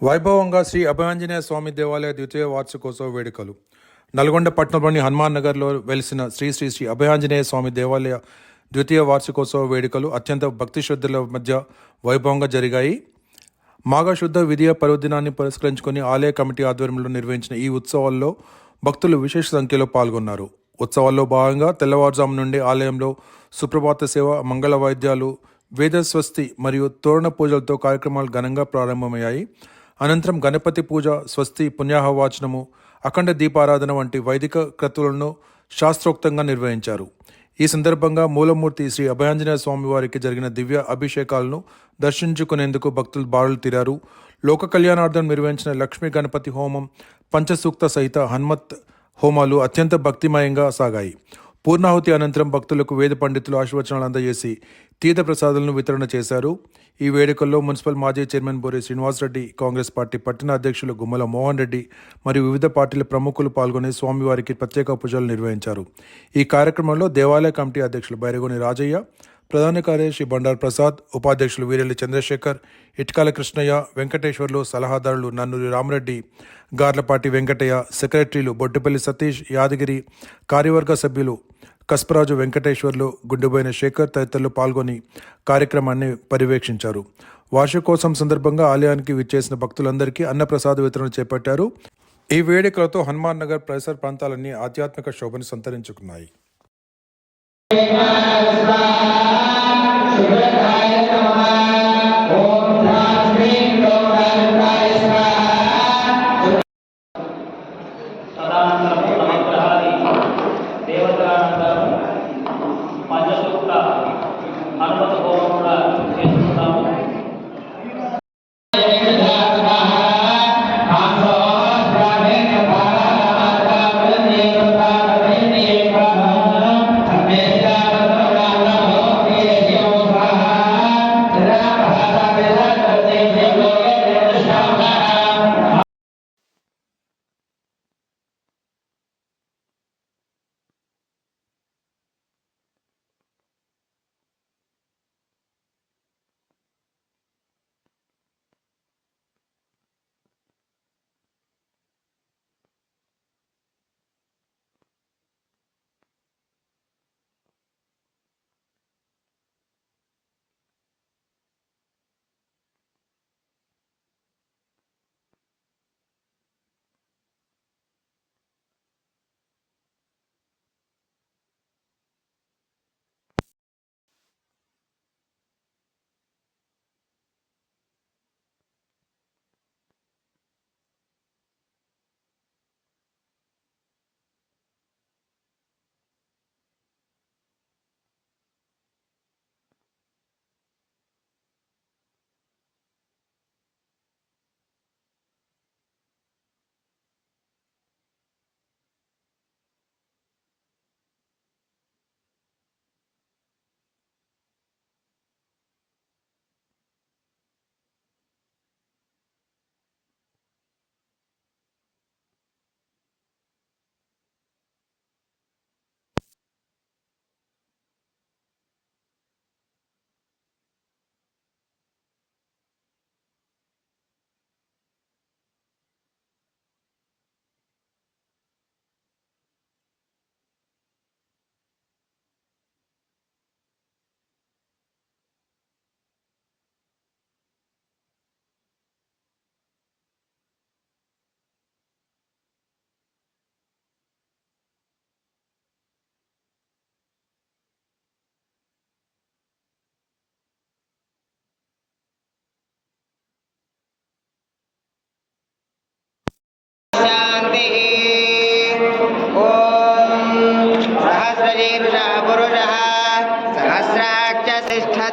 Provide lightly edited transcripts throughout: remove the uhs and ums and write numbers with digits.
వైభవంగా శ్రీ అభయాంజనేయ స్వామి దేవాలయ ద్వితీయ వార్షికోత్సవ వేడుకలు. నల్గొండ పట్టణంలోని హనుమాన్ నగర్లో వెలిసిన శ్రీ శ్రీ శ్రీ అభయాంజనేయ స్వామి దేవాలయ ద్వితీయ వార్షికోత్సవ వేడుకలు అత్యంత భక్తి శ్రద్ధల మధ్య వైభవంగా జరిగాయి. మాఘశుద్ధ విధియ పర్వదినాన్ని పురస్కరించుకొని ఆలయ కమిటీ ఆధ్వర్యంలో నిర్వహించిన ఈ ఉత్సవాల్లో భక్తులు విశేష సంఖ్యలో పాల్గొన్నారు. ఉత్సవాల్లో భాగంగా తెల్లవారుజాము నుండి ఆలయంలో సుప్రభాత సేవ, మంగళ వాయిద్యాలు, వేదస్వస్తి మరియు తోరణ పూజలతో కార్యక్రమాలు ఘనంగా ప్రారంభమయ్యాయి. అనంతరం గణపతి పూజ, స్వస్తి, పుణ్యాహవాచనము, అఖండ దీపారాధన వంటి వైదిక క్రతువులను శాస్త్రోక్తంగా నిర్వహించారు. ఈ సందర్భంగా మూలమూర్తి శ్రీ అభయాంజనేయ స్వామి వారికి జరిగిన దివ్య అభిషేకాలను దర్శించుకునేందుకు భక్తులు బారులు తీరారు. లోక కళ్యాణార్థం నిర్వహించిన లక్ష్మీ గణపతి హోమం, పంచసూక్త సహిత హనుమత్ హోమాలు అత్యంత భక్తిమయంగా సాగాయి. పూర్ణాహుతి అనంతరం భక్తులకు వేద పండితులు ఆశీర్వచనాలు అందజేసి తీర్థ ప్రసాదాలను వితరణ చేశారు. ఈ వేడుకల్లో మున్సిపల్ మాజీ చైర్మన్ బోరి శ్రీనివాసరెడ్డి, కాంగ్రెస్ పార్టీ పట్టణ అధ్యక్షులు గుమ్మల మోహన్ రెడ్డి మరియు వివిధ పార్టీల ప్రముఖులు పాల్గొని స్వామివారికి ప్రత్యేక పూజలు నిర్వహించారు. ఈ కార్యక్రమంలో దేవాలయ కమిటీ అధ్యక్షులు బైరగోని రాజయ్య, ప్రధాన కార్యదర్శి బండారు ప్రసాద్, ఉపాధ్యక్షులు వీరెల్లి చంద్రశేఖర్, ఇటుకాల కృష్ణయ్య, వెంకటేశ్వర్లు, సలహాదారులు నన్నూరి రామరెడ్డి, గార్లపాటి వెంకటయ్య, సెక్రటరీలు బొట్టుపల్లి సతీష్, యాదగిరి, కార్యవర్గ సభ్యులు కస్పరాజు, వెంకటేశ్వర్లు, గుండుబోయిన శేఖర్ తదితరులు పాల్గొని కార్యక్రమాన్ని పర్యవేక్షించారు. వార్షికోత్సవం సందర్భంగా ఆలయానికి విచ్చేసిన భక్తులందరికీ అన్నప్రసాద వితరణ చేపట్టారు. ఈ వేడుకలతో హనుమాన్ నగర్ పరిసర ప్రాంతాలన్నీ ఆధ్యాత్మిక శోభను సంతరించుకున్నాయి. పంచసూక్త హనుమత హోమం కూడా చేసుకుంటాము.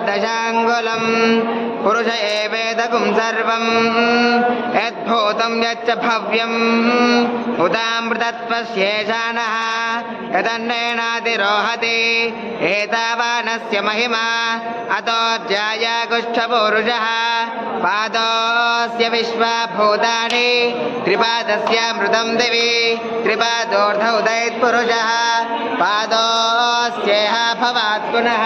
दशांगुलम पुरुष एवेदकुं सर्वं यद्भूतं यच्च भव्यं उदामृतत्वस्येषानः यदन्नेनातिरोहति एतावानस्य महिमा अतो ज्यायागुष्ठपुरुषः पादोऽस्य विश्वभूतानि त्रिपादस्यामृतं दिवि त्रिपादोऽर्ध उदयत्पुरुषः पादोऽस्येह भवात् पुनः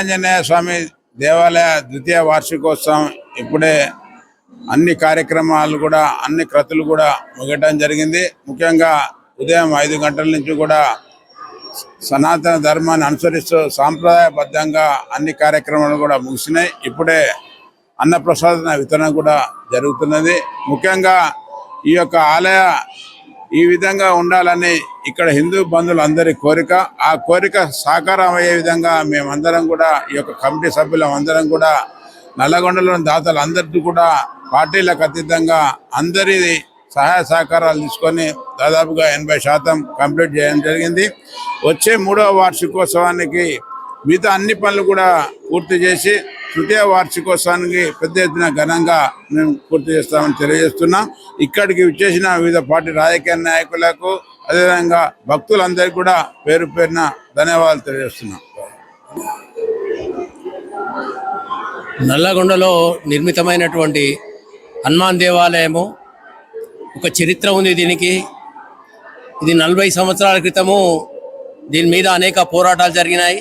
అభయాంజనేయ స్వామి దేవాలయ ద్వితీయ వార్షికోత్సవం ఇప్పుడే అన్ని కార్యక్రమాలు కూడా అన్ని క్రతులు కూడా ముగటం జరిగింది. ముఖ్యంగా ఉదయం 5 గంటల నుంచి కూడా సనాతన ధర్మాన్ని అనుసరిస్తూ సాంప్రదాయబద్ధంగా అన్ని కార్యక్రమాలు కూడా ముగిసినాయి. ఇప్పుడే అన్నప్రసాద వితరణ కూడా జరుగుతున్నది. ముఖ్యంగా ఈ యొక్క ఆలయ ఈ విధంగా ఉండాలని ఇక్కడ హిందూ బంధువులందరి కోరిక. ఆ కోరిక సాకారం అయ్యే విధంగా మేమందరం కూడా ఈ యొక్క కమిటీ సభ్యులం అందరం కూడా నల్లగొండలోని దాతలు అందరికీ కూడా పార్టీలకు అతీతంగా అందరి సహాయ సహకారాలు తీసుకొని దాదాపుగా 80% కంప్లీట్ చేయడం జరిగింది. వచ్చే 3వ వార్షికోత్సవానికి మిగతా అన్ని పనులు కూడా పూర్తి చేసి తృతీయ వార్షికోత్సవానికి పెద్ద ఎత్తున ఘనంగా మేము పూర్తి చేస్తామని తెలియజేస్తున్నాం. ఇక్కడికి విచ్చేసిన వివిధ పార్టీ రాజకీయ నాయకులకు అదేవిధంగా భక్తులందరికీ కూడా పేరు పేరున ధన్యవాదాలు తెలియజేస్తున్నాం. నల్లగొండలో నిర్మితమైనటువంటి హనుమాన్ దేవాలయము ఒక చరిత్ర ఉంది. దీనికి ఇది 40 సంవత్సరాల క్రితము దీని మీద అనేక పోరాటాలు జరిగినాయి.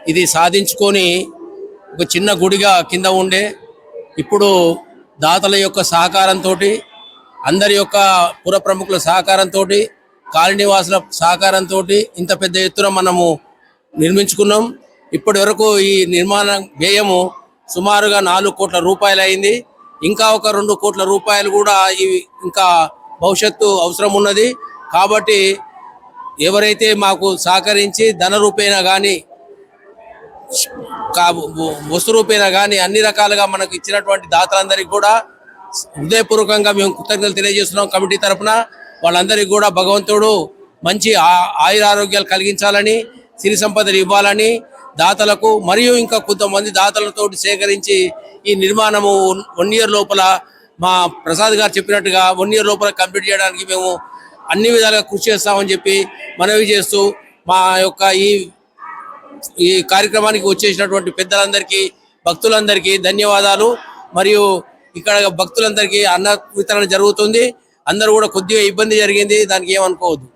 ఇది సాధించుకొని ఒక చిన్న గుడిగా కింద ఉండే ఇప్పుడు దాతల యొక్క సహకారంతో, అందరి యొక్క పుర ప్రముఖుల సహకారంతో, కాలనీవాసుల సహకారంతో ఇంత పెద్ద ఎత్తున మనము నిర్మించుకున్నాం. ఇప్పటి వరకు ఈ నిర్మాణ వ్యయము సుమారుగా 4 కోట్ల రూపాయలు అయింది. ఇంకా ఒక 2 కోట్ల రూపాయలు కూడా ఇంకా భవిష్యత్తు అవసరం ఉన్నది. కాబట్టి ఎవరైతే మాకు సహకరించి ధన రూపేణా కానీ వస్తు రూపేణా కానీ అన్ని రకాలుగా మనకు ఇచ్చినటువంటి దాతలందరికీ కూడా హృదయపూర్వకంగా మేము కృతజ్ఞతలు తెలియజేస్తున్నాం. కమిటీ తరఫున వాళ్ళందరికీ కూడా భగవంతుడు మంచి ఆయురారోగ్యాలు కలిగించాలని, సిరి సంపదలు ఇవ్వాలని దాతలకు మరియు ఇంకా కొంతమంది దాతలతో సేకరించి ఈ నిర్మాణము 1 ఇయర్ లోపల మా ప్రసాద్ గారు చెప్పినట్టుగా 1 ఇయర్ లోపల కంప్లీట్ చేయడానికి మేము అన్ని విధాలుగా కృషి చేస్తామని చెప్పి మనవి చేస్తూ మా యొక్క ఈ కార్యక్రమానికి వచ్చేసినటువంటి పెద్దలందరికీ భక్తులందరికీ ధన్యవాదాలు. మరియు ఇక్కడ భక్తులందరికీ అన్న వితరణ జరుగుతుంది. అందరూ కూడా కొద్దిగా ఇబ్బంది జరిగింది, దానికి ఏమనుకోవద్దు.